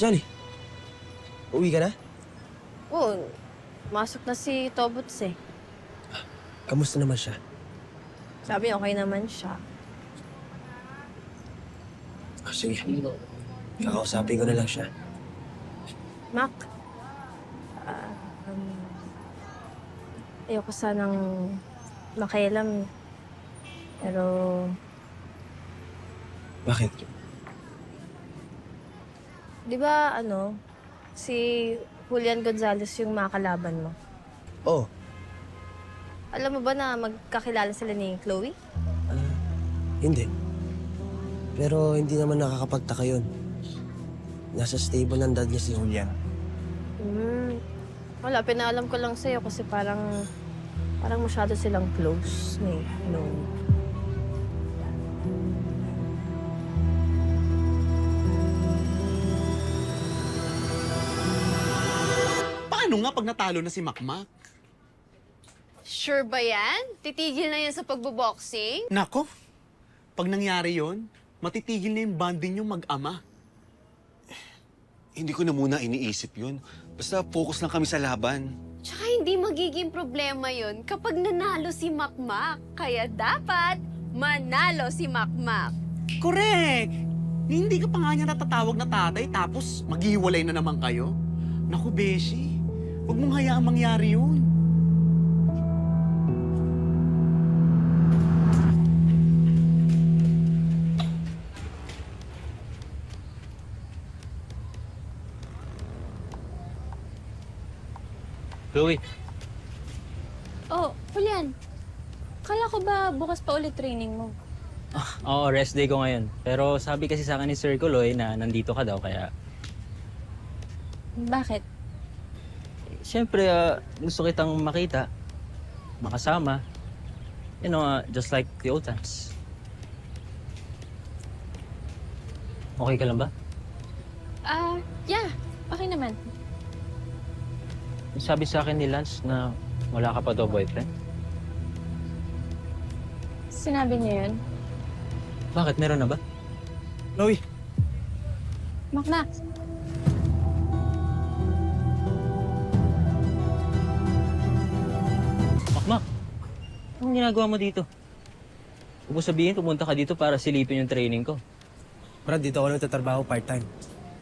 Johnny, uwi ka na? Oo, masok na si Tobots eh. Kamusta naman siya? Sabi okay naman siya. Sige. Kakausapin ko na lang siya. Mac, ayoko sanang makialam. Pero Bakit? di ba si Julian Gonzalez yung makakalaban mo? Oo. Alam mo ba na magkakilala sila ni Chloe? Hindi. Pero hindi naman nakakapagtaka yun. Nasa stable ng dad niya si Julian. Wala, pinaalam ko lang sa'yo kasi parang masyado silang close ni Chloe. Paano nga pag natalo na si Makmak? Sure ba yan? Titigil na yan sa pagboboxing? Nako, pag nangyari yon, matitigil na yung bonding yung mag-ama. Hindi ko na muna iniisip yun. Basta focus lang kami sa laban. Tsaka hindi magiging problema yon kapag nanalo si Makmak. Kaya dapat manalo si Makmak. Correct! Hindi ka pa nga niya natatawag na tatay tapos maghiwalay na naman kayo. Naku, Beshi, huwag mong hayaang mangyari yun. Chloe, Oh, Julian. Kala ko ba bukas pa ulit training mo? oo, rest day ko ngayon. Pero sabi kasi sa akin ni Sir Kuloy na nandito ka daw, kaya... Bakit? Siyempre, gusto kitang makita, makasama. You know, just like the old times. Okay ka lang ba? Yeah. Okay naman. Sabi sa akin ni Lance na wala ka pa daw boyfriend. Sinabi niya yun. Bakit? Meron na ba? Chloe! Makmak. Makmak! Anong ginagawa mo dito? Huwag mo sabihin, pumunta ka dito para silipin yung training ko. Brad, dito ako nagtatrabaho part-time.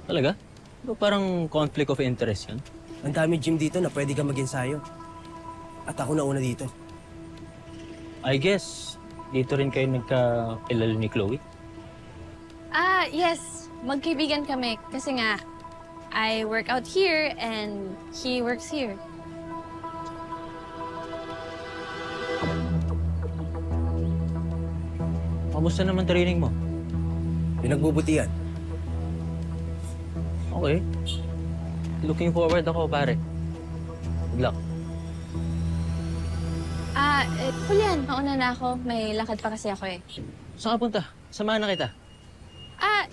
Talaga? Ba parang conflict of interest yan? Ang dami gym dito na pwede ka mag-ensayo. At ako na una dito. I guess, dito rin kayo nagkakilala ni Chloe? Yes. Magkaibigan kami kasi nga I work out here and he works here. Kamusta naman training mo? Pinagbubutihan. Okay. Looking forward ako, pare. Good luck. Julian, mauna na ako. May lakad pa kasi ako eh. Saan ka punta? Samahan na kita.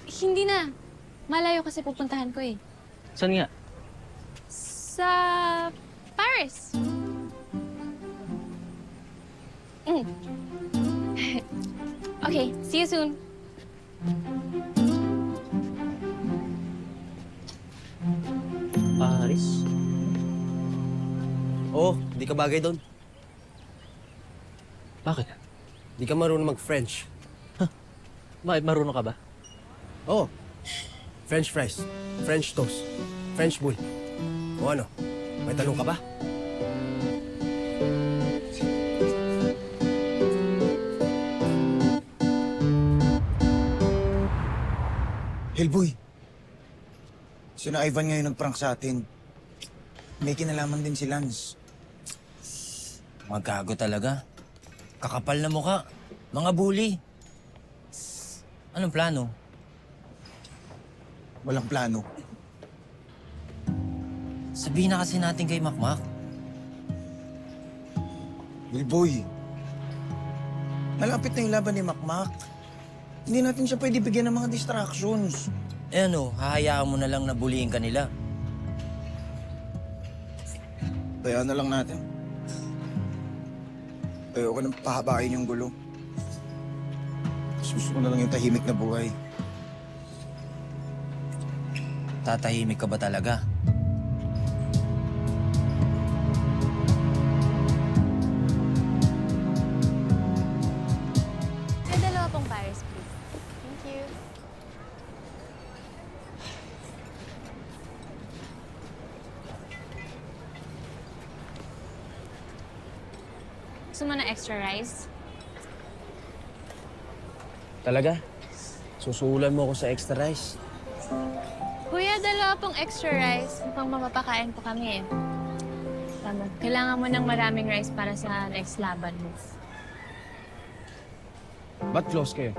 Hindi na. Malayo kasi pupuntahan ko eh. Saan nga? Sa Paris. Okay, see you soon. Paris? Oo, di ka bagay doon. Bakit? Di ka marunong mag-French. Bakit? Marunong ka ba? Oo. French fries, French toast, French bull. O ano, may tanong ka ba? Hellboy, sino Ivan ngayon nagprank sa atin? May kinalaman din si Lance. Magago talaga. Kakapal na mukha. Mga bully. Anong plano? Walang plano. Sabihin na kasi natin kay Makmak. Hellboy, malapit na yung laban ni Makmak. Hindi natin siya pwede bigyan ng mga distractions. Eh ano, hahayaan mo na lang na bullying ka nila. Kaya na lang natin. Ayoko nang pahabain yung gulo. Mas gusto ko na lang yung tahimik na buhay. Tatahimik ka ba talaga? May dalawa pong Paris, please. Thank you. Gusto mo na extra rice? Talaga? Susulan mo ako sa extra rice. Kuya, dalawa pong extra rice. Mukhang mapapakain po kami eh. Tama. Kailangan mo ng maraming rice para sa next laban mo. Ba't close kayo?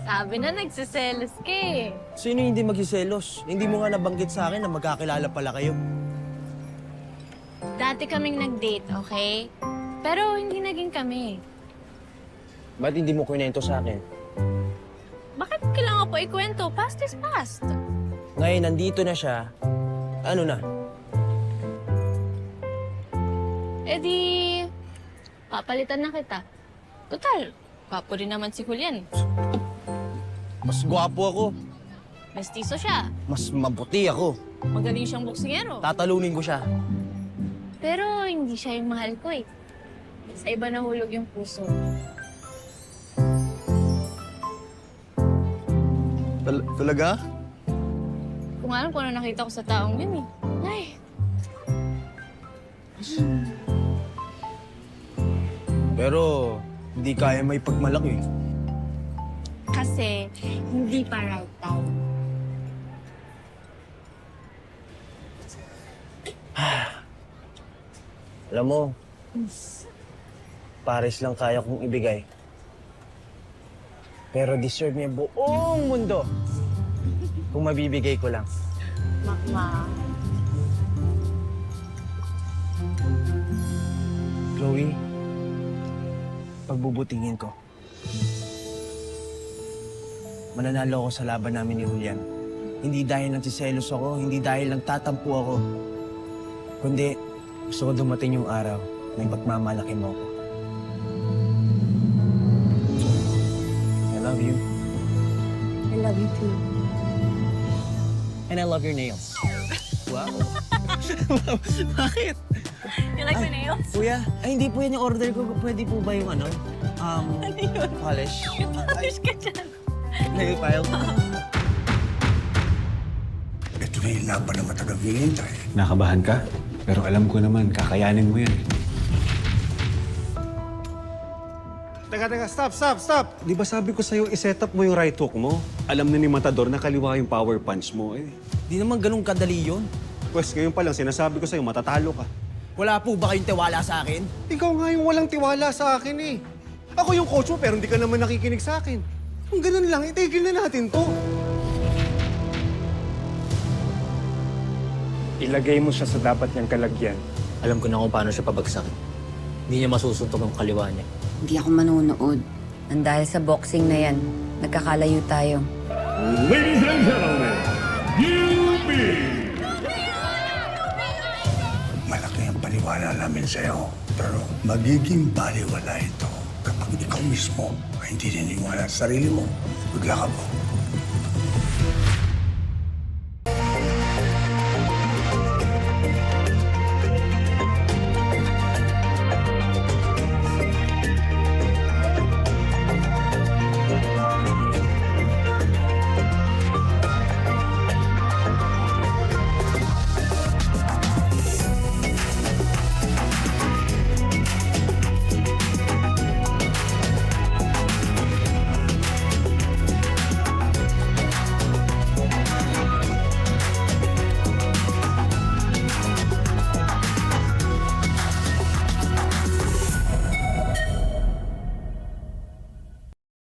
Sabi na nagsiselos ka eh. Sino hindi magsiselos? Hindi mo nga nabanggit sa akin na magkakilala pala kayo. Dati kaming nag-date, okay? Pero hindi naging kami. Ba't hindi mo kwento sa akin? Bakit kailangan po ikwento? Past is past. Ngayon, nandito na siya. Ano na? Eh di, papalitan na kita. Total, papo rin naman si Julian. Mas gwapo ako. Mestizo siya. Mas mabuti ako. Magaling siyang boksingero. Tatalunin ko siya. Pero hindi siya yung mahal ko eh. Sa iba nahulog yung puso. Talaga? Kung alam kung ano nakita ko sa taong yun eh. Ay, Pero, hindi kaya may pagmalaki. kasi hindi pa right time. Alam mo, Paris lang kaya kong ibigay. Pero deserve niya buong mundo kung mabibigay ko lang. Makma. Chloe, pagbubutingin ko. Mananalo ako sa laban namin ni Julian. Hindi dahil nagsiselos ako, hindi dahil lang tatampo ako. Kundi gusto ko dumating yung araw na ipagmamalaki mo ako. I love you. I love you too. And I love your nails. Wow. Bakit? You like my nails? Kuya, ay hindi po yan yung order ko. Pwede po ba yung ano? Polish? Polish ka dyan. Nail file? Ito na yung laban na matagal hinihintay. Nakabahan ka? Pero alam ko naman, kakayanin mo yan. Teka, stop! Di ba sabi ko sa'yo, iset up mo yung right hook mo? Alam na ni Matador na kaliwa yung power punch mo eh. Di naman ganun kadali yun. Pwes ngayon pa lang sinasabi ko sa'yo, matatalo ka. Wala po ba kayong tiwala sa akin? Ikaw nga yung walang tiwala sa akin eh. Ako yung coach mo pero hindi ka naman nakikinig sa akin. Kung ganun lang, itigil na natin to. Ilagay mo siya sa dapat niyang kalagyan. Alam ko na kung paano siya pabagsakin. Hindi niya masusuntok ang kaliwa niya. Hindi ako manonood. Nang dahil sa boxing na yan, nagkakalayo tayo. Ladies and gentlemen, UP! Malaki ang paniwala namin sa'yo. Pero magiging baliwala ito kapag ikaw mismo ay hindi niniwala sa sarili mo. Good luck po.